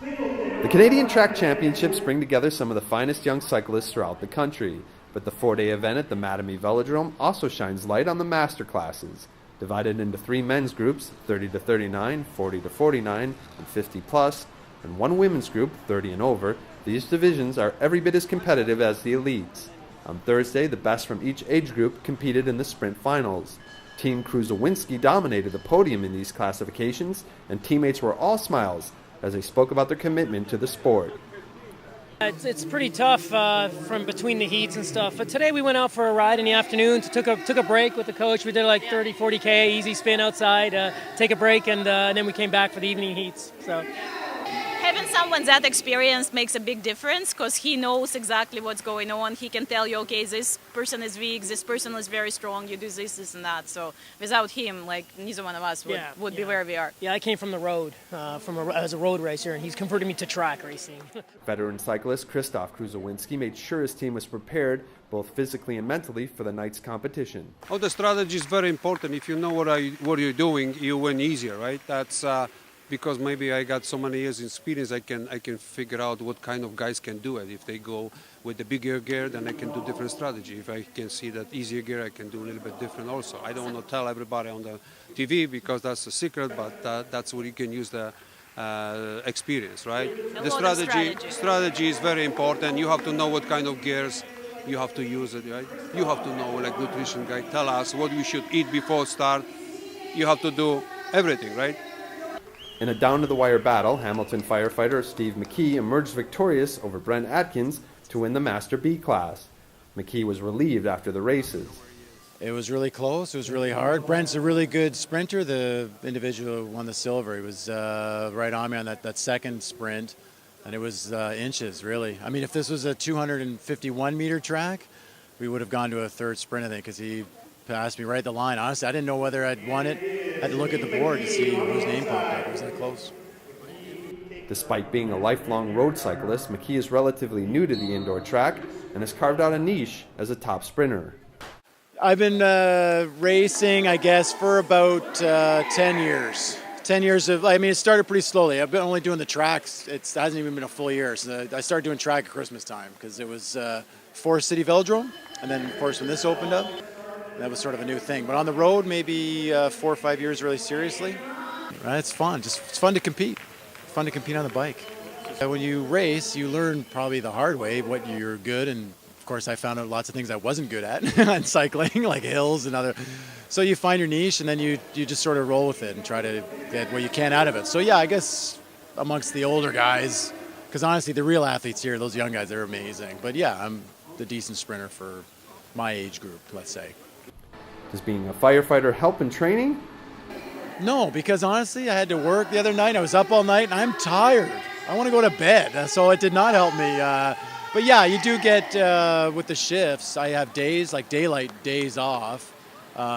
The Canadian Track Championships bring together some of the finest young cyclists throughout the country, but the 4-day event at the Mattamy Velodrome also shines light on the master classes. Divided into 3 men's groups, 30 to 39, 40 to 49, and 50 plus, and 1 women's group, 30 and over, these divisions are every bit as competitive as the elites. On Thursday, the best from each age group competed in the sprint finals. Team Kruzowinski dominated the podium in these classifications, and teammates were all smiles as they spoke about their commitment to the sport. It's pretty tough from between the heats and stuff. But today we went out for a ride in the afternoon, took a break with the coach. We did like 30, 40K, easy spin outside, take a break, and then we came back for the evening heats. So having someone that experienced makes a big difference because he knows exactly what's going on. He can tell you, okay, this person is weak, this person is very strong, you do this and that. So without him, like, neither one of us would be where we are. Yeah, I came from the road, as a road racer, and he's converted me to track racing. Veteran cyclist Krzysztof Kruzowinski made sure his team was prepared both physically and mentally for the night's competition. Oh, the strategy is very important. If you know what you're doing, you win easier, right? That's because maybe I got so many years experience, I can figure out what kind of guys can do it. If they go with the bigger gear, then I can do different strategy. If I can see that easier gear, I can do a little bit different also. I don't want to tell everybody on the TV because that's a secret, but that's where you can use the experience, right? The strategy is very important. You have to know what kind of gears you have to use it, right? You have to know, like nutrition guy, tell us what we should eat before start. You have to do everything, right? In a down-to-the-wire battle, Hamilton firefighter Steve McKee emerged victorious over Brent Atkins to win the Master B class. McKee was relieved after the races. It was really close. It was really hard. Brent's a really good sprinter. The individual who won the silver, he was right on me on that second sprint, and it was inches, really. I mean, if this was a 251-meter track, we would have gone to a third sprint, I think, because he passed me right at the line. Honestly, I didn't know whether I'd won it. I had to look at the board to see whose name popped up. It was that close. Despite being a lifelong road cyclist, McKee is relatively new to the indoor track and has carved out a niche as a top sprinter. I've been racing, I guess, for about 10 years. 10 years of, I mean, it started pretty slowly. I've been only doing the tracks. It hasn't even been a full year. So I started doing track at Christmas time because it was Forest City Velodrome. And then, of course, when this opened up, that was sort of a new thing. But on the road, maybe 4 or 5 years really seriously. It's fun. It's fun to compete. It's fun to compete on the bike. When you race, you learn probably the hard way what you're good. And, of course, I found out lots of things I wasn't good at on cycling, like hills and other. So you find your niche, and then you just sort of roll with it and try to get what you can out of it. So, yeah, I guess amongst the older guys, because honestly, the real athletes here, those young guys, they're amazing. But, yeah, I'm the decent sprinter for my age group, let's say. Does being a firefighter help in training? No, because honestly, I had to work the other night. I was up all night, and I'm tired. I want to go to bed, so it did not help me. But yeah, you do get, with the shifts, I have days, like daylight days off,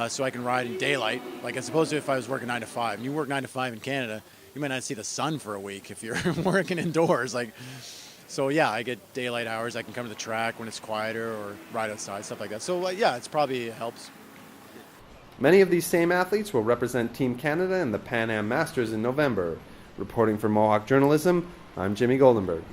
so I can ride in daylight. Like as opposed to if I was working 9 to 5. And you work 9 to 5 in Canada, you might not see the sun for a week if you're working indoors. So yeah, I get daylight hours. I can come to the track when it's quieter or ride outside, stuff like that. So yeah, it's probably helps. Many of these same athletes will represent Team Canada in the Pan Am Masters in November. Reporting for Mohawk Journalism, I'm Jimmy Goldenberg.